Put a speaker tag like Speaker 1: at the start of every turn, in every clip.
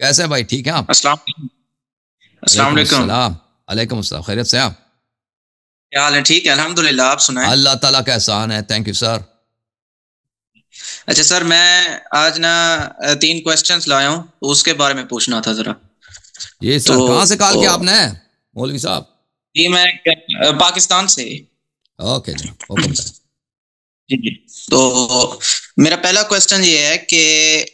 Speaker 1: کیسے ہیں بھائی؟ ٹھیک ہیں آپ؟
Speaker 2: السلام السلام
Speaker 1: وعلیکم
Speaker 2: علیکم.
Speaker 1: السلام. علیکم السلام. خیریت سے آپ؟
Speaker 2: کیا حال ہے؟ ٹھیک ہے الحمدللہ. آپ سنائیں.
Speaker 1: اللہ تعالیٰ کا احسان ہے. Thank you sir.
Speaker 2: اچھا سر، میں آج نا 3 کوسچنز لایا ہوں، تو اس کے بارے میں پوچھنا تھا ذرا.
Speaker 1: جی
Speaker 2: تو
Speaker 1: سر. کہاں سے کال کیا آپ نے مولوی صاحب؟
Speaker 2: جی میں پاکستان سے.
Speaker 1: اوکے جناب، حکم کریں.
Speaker 2: جی تو میرا پہلا کوسچن یہ ہے کہ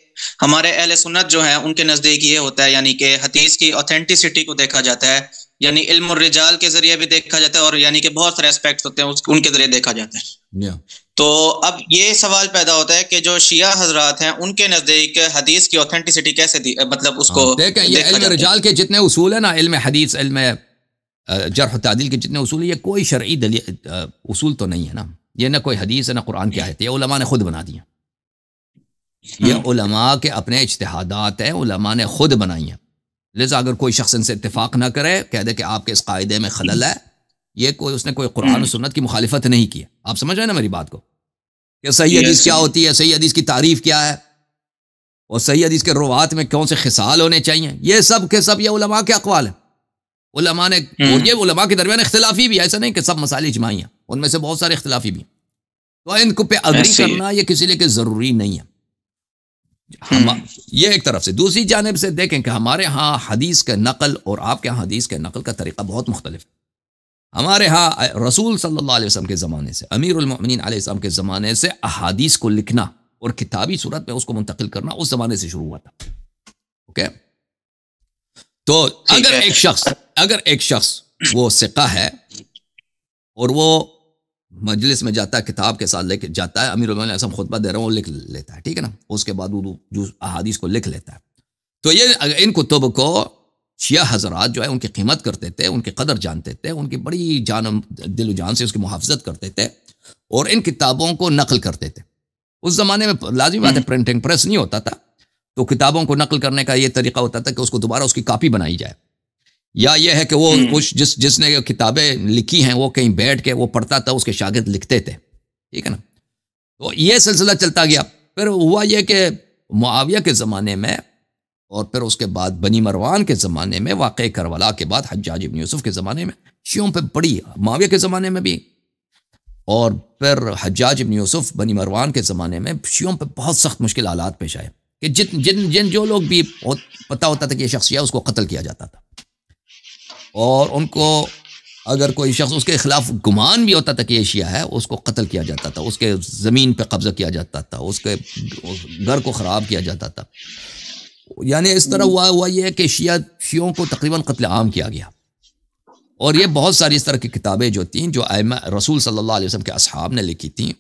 Speaker 2: ہمارے اہل سنت جو ہیں ان کے نزدیک یہ ہوتا ہے، یعنی کہ حدیث کی اوتھینٹسٹی کو دیکھا جاتا ہے، یعنی علم الرجال کے ذریعے بھی دیکھا جاتا ہے، اور یعنی کہ بہت سارے اسپیکٹس ہوتے ہیں ان کے ذریعے دیکھا جاتا ہے. تو اب یہ سوال پیدا ہوتا ہے کہ جو شیعہ حضرات ہیں ان کے نزدیک حدیث کی اوتھینٹسٹی کیسے مطلب اس کو
Speaker 1: دیکھیں، یہ علم رجال کے جتنے اصول ہیں نا، علم حدیث، علم جرح و تعدیل کے جتنے اصول ہیں، یہ کوئی شرعی اصول تو نہیں ہے نا. یہ نہ کوئی حدیث ہے نہ قرآن کی آیت ہے، یہ علماء نے خود بنا دیا. یہ علماء کے اپنے اجتہادات ہیں، علماء نے خود بنائی ہیں. لہذا اگر کوئی شخص ان سے اتفاق نہ کرے، کہہ دے کہ آپ کے اس قاعدے میں خلل ہے، اس نے کوئی قرآن و سنت کی مخالفت نہیں کی ہے. آپ سمجھ رہے ہیں نا میری بات کو؟ کہ صحیح حدیث کیا ہوتی ہے، صحیح حدیث کی تعریف کیا ہے، اور صحیح حدیث کے روات میں کون سے خصال ہونے چاہیے، یہ سب کے سب یہ علماء کے اقوال ہیں. علماء نے، اور یہ علماء کے درمیان اختلافی بھی ہے، ایسا نہیں کہ سب مسائل اجماعی ہیں، ان میں سے بہت سارے اختلافی بھی ہیں. تو ان کو پہ اگری کرنا یہ کسی لیے کہ ضروری نہیں ہے. یہ ایک طرف سے. دوسری جانب سے دیکھیں کہ ہمارے ہاں حدیث کے نقل اور آپ کے ہاں حدیث کے نقل کا طریقہ بہت مختلف ہے. ہمارے ہاں رسول صلی اللہ علیہ وسلم کے زمانے سے، امیر المؤمنین علیہ السلام کے زمانے سے احادیث کو لکھنا اور کتابی صورت میں اس کو منتقل کرنا اس زمانے سے شروع ہوا تھا. اوکے. تو اگر ایک شخص وہ ثقہ ہے اور وہ مجلس میں جاتا ہے، کتاب کے ساتھ لے کے جاتا ہے، امیر المؤمنین علیہ السلام خطبہ دے رہا ہوں، وہ لکھ لیتا ہے، ٹھیک ہے نا، اس کے بعد وہ جو احادیث کو لکھ لیتا ہے. تو یہ ان کتب کو شیعہ حضرات جو ہے ان کی قیمت کرتے تھے، ان کی قدر جانتے تھے، ان کی بڑی جان دل و جان سے اس کی محافظت کرتے تھے، اور ان کتابوں کو نقل کرتے تھے. اس زمانے میں لازمی بات ہے پرنٹنگ پریس نہیں ہوتا تھا، تو کتابوں کو نقل کرنے کا یہ طریقہ ہوتا تھا کہ اس کو دوبارہ اس کی کاپی بنائی جائے، یا یہ ہے کہ وہ جس نے کتابیں لکھی ہیں وہ کہیں بیٹھ کے وہ پڑھتا تھا، اس کے شاگرد لکھتے تھے، ٹھیک ہے نا. تو یہ سلسلہ چلتا گیا. پھر ہوا یہ کہ معاویہ کے زمانے میں، اور پھر اس کے بعد بنی مروان کے زمانے میں، واقعہ کربلا کے بعد حجاج بن یوسف کے زمانے میں شیعوں پہ بڑی، معاویہ کے زمانے میں بھی، اور پھر حجاج بن یوسف بنی مروان کے زمانے میں شیعوں پہ بہت سخت مشکل حالات پیش آئے کہ جن جو لوگ بھی پتہ ہوتا تھا کہ یہ شخص شیعہ، اس کو قتل کیا جاتا تھا. اور ان کو اگر کوئی شخص اس کے خلاف گمان بھی ہوتا تھا کہ یہ شیعہ ہے، اس کو قتل کیا جاتا تھا، اس کے زمین پہ قبضہ کیا جاتا تھا، اس کے گھر کو خراب کیا جاتا تھا. یعنی اس طرح ہوا یہ کہ شیعوں کو تقریباً قتل عام کیا گیا. اور یہ بہت ساری اس طرح کی کتابیں جو تھیں، جو ائمہ رسول صلی اللہ علیہ وسلم کے اصحاب نے لکھی تھیں،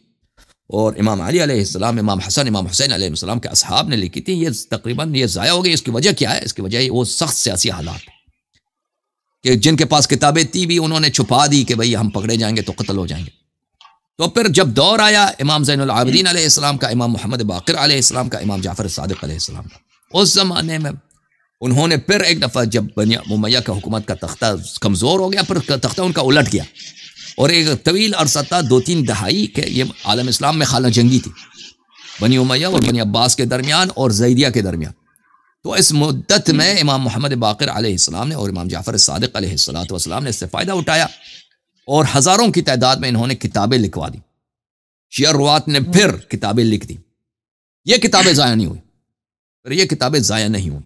Speaker 1: اور امام علی علیہ السلام، امام حسن، امام حسین علیہ السلام کے اصحاب نے لکھی تھیں، یہ تقریباً یہ ضائع ہو گئی. اس کی وجہ کیا ہے؟ اس کی وجہ وہ سخت سیاسی حالات کہ جن کے پاس کتابیں تھی بھی انہوں نے چھپا دی کہ بھئی ہم پکڑے جائیں گے تو قتل ہو جائیں گے. تو پھر جب دور آیا امام زین العابدین علیہ السلام کا، امام محمد باقر علیہ السلام کا، امام جعفر صادق علیہ السلام کا، اس زمانے میں انہوں نے پھر ایک دفعہ جب بنی امیہ کا حکومت کا تختہ کمزور ہو گیا، پھر تختہ ان کا الٹ گیا، اور ایک طویل عرصہ تھا، 2-3 دہائی کہ یہ عالم اسلام میں خانہ جنگی تھی بنی امیہ اور بنی عباس کے درمیان اور زیدیہ کے درمیان. تو اس مدت میں امام محمد باقر علیہ السلام نے اور امام جعفر صادق علیہ السلام نے اس سے فائدہ اٹھایا، اور ہزاروں کی تعداد میں انہوں نے کتابیں لکھوا دی. شیعہ روات نے پھر کتابیں لکھ دی. یہ کتابیں ضائع نہیں ہوئی، پھر یہ کتابیں ضائع نہیں ہوئی.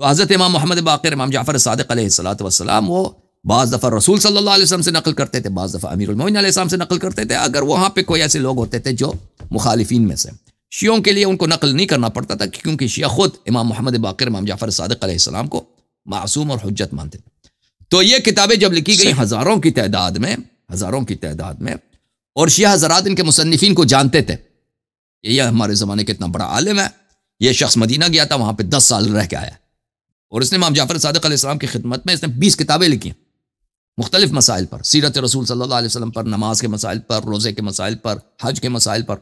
Speaker 1: تو حضرت امام محمد باقر، امام جعفر صادق علیہ السلام وہ بعض دفعہ رسول صلی اللہ علیہ وسلم سے نقل کرتے تھے، بعض دفعہ امیر المومنین علیہ السلام سے نقل کرتے تھے. اگر وہاں پہ کوئی ایسے لوگ ہوتے تھے جو مخالفین میں سے، شیعوں کے لیے ان کو نقل نہیں کرنا پڑتا تھا، کیونکہ شیعہ خود امام محمد باقر، امام جعفر صادق علیہ السلام کو معصوم اور حجت مانتے تھے. تو یہ کتابیں جب لکھی گئی ہزاروں کی تعداد میں، اور شیعہ حضرات ان کے مصنفین کو جانتے تھے کہ یہ ہمارے زمانے کے اتنا بڑا عالم ہے، یہ شخص مدینہ گیا تھا، وہاں پہ 10 سال رہ کے آیا، اور اس نے امام جعفر صادق علیہ السلام کی خدمت میں اس نے 20 کتابیں لکھی مختلف مسائل پر، سیرت رسول صلی اللہ علیہ وسلم پر، نماز کے مسائل پر، روزے کے مسائل پر، حج کے مسائل پر،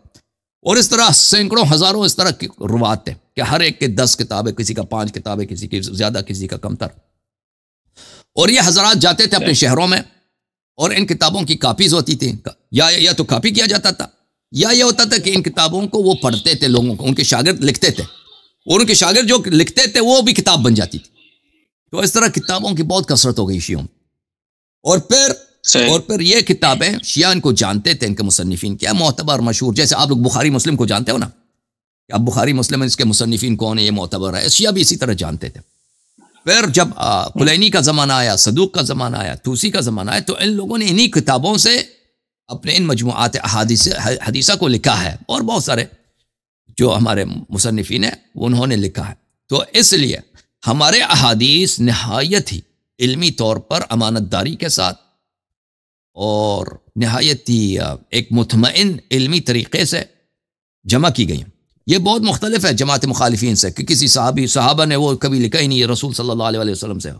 Speaker 1: اور اس طرح سینکڑوں ہزاروں اس طرح کی روات تھے کہ ہر ایک کے 10 کتابیں، کسی کا 5 کتابیں، کسی کی زیادہ، کسی کا کم تر. اور یہ حضرات جاتے تھے اپنے شہروں میں، اور ان کتابوں کی کاپیز ہوتی تھی، یا تو کاپی کیا جاتا تھا، یا یہ ہوتا تھا کہ ان کتابوں کو وہ پڑھتے تھے، لوگوں کو، ان کے شاگرد لکھتے تھے، اور ان کے شاگرد جو لکھتے تھے وہ بھی کتاب بن جاتی تھی. تو اس طرح کتابوں کی بہت کثرت ہو گئی شیعوں میں. اور پھر یہ کتابیں شیعہ ان کو جانتے تھے، ان کے مصنفین کیا معتبر مشہور، جیسے آپ لوگ بخاری مسلم کو جانتے ہو نا، اب بخاری مسلم اس کے مصنفین کون ہیں، یہ معتبر ہے، شیعہ بھی اسی طرح جانتے تھے. پھر جب کلینی کا زمانہ آیا، صدوق کا زمانہ آیا، توسی کا زمانہ آیا، تو ان لوگوں نے انہی کتابوں سے اپنے ان مجموعات حدیثہ کو لکھا ہے، اور بہت سارے جو ہمارے مصنفین ہیں انہوں نے لکھا ہے. تو اس لیے ہمارے احادیث نہایت ہی علمی طور پر امانت داری کے ساتھ اور نہایت ہی ایک مطمئن علمی طریقے سے جمع کی گئی ہیں. یہ بہت مختلف ہے جماعت مخالفین سے کہ کسی صحابہ نے وہ کبھی لکھا ہی نہیں ہے رسول صلی اللہ علیہ وسلم سے،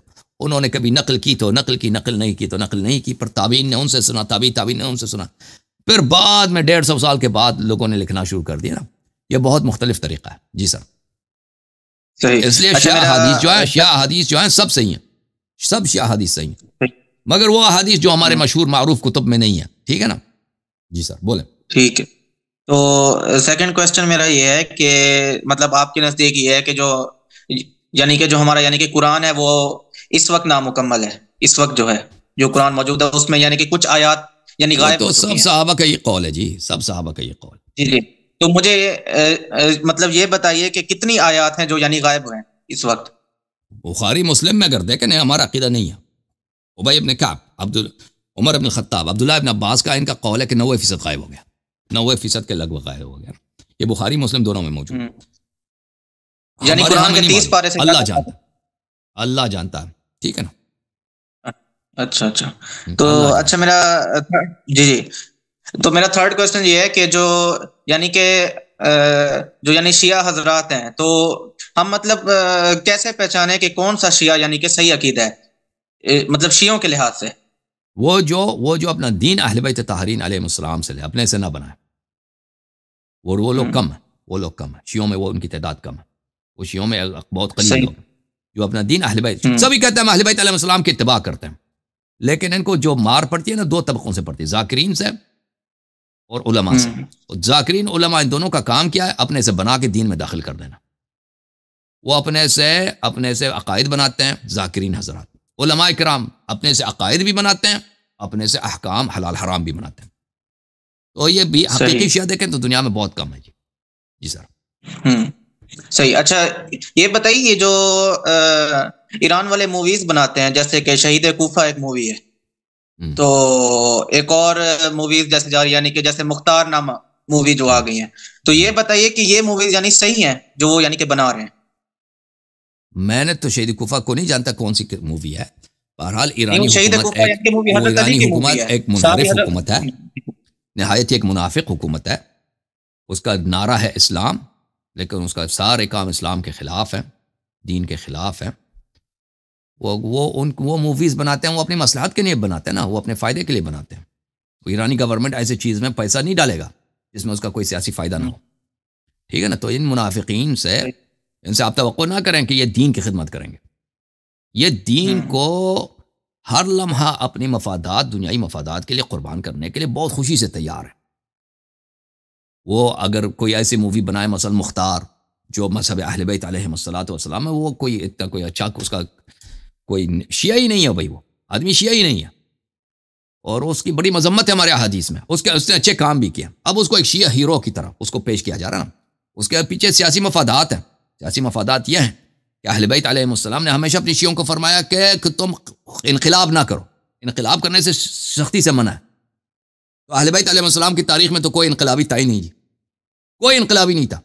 Speaker 1: انہوں نے کبھی نقل کی تو نقل کی، نقل نہیں کی تو نقل نہیں کی، پر تابعین نے ان سے سنا، تابعین نے ان سے سنا، پھر بعد میں 150 سال کے بعد لوگوں نے لکھنا شروع کر دیا نا. یہ بہت مختلف طریقہ ہے. جی سر. اس لیے شیعہ حدیث جو ہیں سب صحیح ہیں، سب شیعہ حدیث صحیح ہیں، مگر وہ حدیث جو ہمارے مشہور معروف کتب میں نہیں ہے. ٹھیک ہے نا. جی سر بولیں.
Speaker 2: ٹھیک ہے. تو سیکنڈ کوسچن میرا یہ ہے کہ مطلب آپ کے نزدیک یہ ہے کہ جو ہمارا قرآن ہے وہ اس وقت نامکمل ہے، اس وقت جو ہے جو قرآن موجود ہے اس میں کہ کچھ آیات غائب
Speaker 1: تو سب صحابہ کا یہ قول ہے. جی سب صحابہ کا یہ قول.
Speaker 2: جی. تو مجھے مطلب یہ بتائیے کہ کتنی آیات ہیں جو غائب ہوئے ہیں اس وقت.
Speaker 1: بخاری مسلم میں اگر دیکھیں ہمارا عقیدہ نہیں ہے. ابی ابن کعب، عمر ابن خطاب، عبداللہ ابن عباس کا ان کا قول ہے کہ 90% غائب ہو گیا، 90% کے لگ بھگ غائب ہو گیا. یہ بخاری مسلم دونوں میں موجود ہے.
Speaker 2: قرآن کے 30 پارے سے
Speaker 1: اللہ جانتا ہے. ٹھیک ہے نا.
Speaker 2: اچھا. تو اچھا میرا جی تو میرا تھرڈ کوسچن یہ ہے کہ جو شیعہ حضرات ہیں تو ہم مطلب کیسے پہچانے کہ کون سا شیعہ صحیح عقیدہ ہے مطلب شیعوں کے لحاظ سے.
Speaker 1: وہ جو اپنا دین اہل بیت طاہرین علیہ السلام سے لے، اپنے سے نہ بنائے. وہ لوگ کم ہیں، وہ لوگ کم ہیں شیعوں میں، وہ ان کی تعداد کم ہے. وہ شیعوں میں بہت قلیل لوگ جو اپنا دین اہل بیت، سبھی کہتے ہیں ہم اہل بیت علیہ السلام کی اتباع کرتے ہیں، لیکن ان کو جو مار پڑتی ہے نا 2 طبقوں سے پڑتی ہے، ذاکرین سے اور علماء سے. ذاکرین علماء ان دونوں کا کام کیا ہے؟ اپنے سے بنا کے دین میں داخل کر دینا. وہ اپنے سے عقائد بناتے ہیں ذاکرین حضرات. علماء کرام اپنے سے عقائد بھی بناتے ہیں، اپنے سے احکام حلال حرام بھی بناتے ہیں. تو یہ بھی حقیقی شیعہ دیکھیں تو دنیا میں بہت کم ہے. جی سر.
Speaker 2: صحیح. اچھا یہ بتائیے، یہ جو ایران والے موویز بناتے ہیں جیسے کہ شہید کوفہ ایک مووی ہے، تو ایک اور موویز جیسے جاری جیسے مختار نامہ مووی جو آ گئی ہیں، تو یہ بتائیے کہ یہ موویز صحیح ہیں جو وہ کہ بنا رہے ہیں. میں
Speaker 1: نے تو شہید کوفہ کو نہیں جانتا کون سی مووی ہے. بہرحال ایرانی حکومت ایک منحرف حکومت ہے، نہایت ایک منافق حکومت ہے. اس کا نعرہ ہے اسلام، لیکن اس کا سارے کام اسلام کے خلاف ہیں، دین کے خلاف ہیں. وہ موویز بناتے ہیں، وہ اپنی مصلحت کے لیے بناتے ہیں نا، وہ اپنے فائدے کے لیے بناتے ہیں. وہ ایرانی گورنمنٹ ایسی چیز میں پیسہ نہیں ڈالے گا جس میں اس کا کوئی سیاسی فائدہ نہ ہو. ٹھیک ہے نا. تو ان منافقین سے آپ توقع نہ کریں کہ یہ دین کی خدمت کریں گے. یہ دین کو ہر لمحہ اپنی مفادات، دنیائی مفادات کے لیے قربان کرنے کے لیے بہت خوشی سے تیار ہے. وہ اگر کوئی ایسی مووی بنائے مثلا مختار، جو مذہب اہل بیت علیہ السلام ہے، وہ کوئی اتنا کوئی اچھا، اس کا کوئی شیعہ ہی نہیں ہے بھائی، وہ آدمی شیعہ ہی نہیں ہے، اور اس کی بڑی مذمت ہے ہمارے احادیث میں. اس نے اچھے کام بھی کیا. اب اس کو ایک شیعہ ہیرو کی طرح اس کو پیش کیا جا رہا نا. اس کے پیچھے سیاسی مفادات ہیں. سیاسی مفادات یہ ہیں کہ اہل بیت علیہ السلام نے ہمیشہ اپنی شیعوں کو فرمایا کہ تم انقلاب نہ کرو، انقلاب کرنے سے سختی سے منع ہے. تو اہل بیت علیہ السلام کی تاریخ میں تو کوئی انقلابی تھا ہی نہیں جی، کوئی انقلابی نہیں تھا.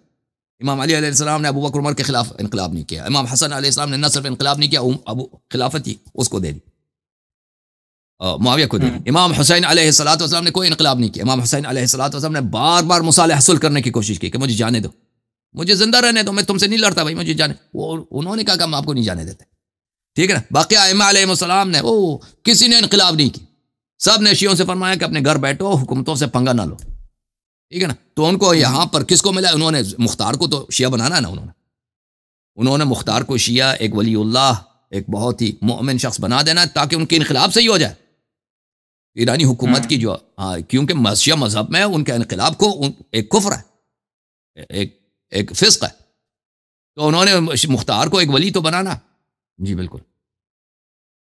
Speaker 1: امام علی علیہ السلام نے ابو بکر عمر کے خلاف انقلاب نہیں کیا. امام حسن علیہ السلام نے نہ صرف انقلاب نہیں کیا، ابو خلافت ہی اس کو دے دی، معاویہ کو دے دی. امام حسین علیہ السلام نے کوئی انقلاب نہیں کیا. امام حسین علیہ السلام نے بار بار مصالحہ حاصل کرنے کی کوشش کی کہ مجھے جانے دو، مجھے زندہ رہنے دو، میں تم سے نہیں لڑتا بھائی، مجھے جانے. انہوں نے کہا کہ ہم آپ کو نہیں جانے دیتے. ٹھیک ہے نا. باقی ائمہ علیہ السلام نے کسی نے انقلاب نہیں کی. سب نے شیعوں سے فرمایا کہ اپنے گھر بیٹھو، حکومتوں سے پنگا نہ لو. ٹھیک ہے نا. تو ان کو یہاں پر کس کو ملا؟ انہوں نے مختار کو تو شیعہ بنانا ہے نا. انہوں نے مختار کو شیعہ، ایک ولی اللہ، ایک بہت ہی مومن شخص بنا دینا تاکہ ان کے انقلاب صحیح ہو جائے. ایرانی حکومت کی جو کیونکہ شیعہ مذہب میں ان کے انقلاب کو ایک کفر ہے، ایک فسق ہے. تو انہوں نے مختار کو ایک ولی تو بنانا. جی بالکل.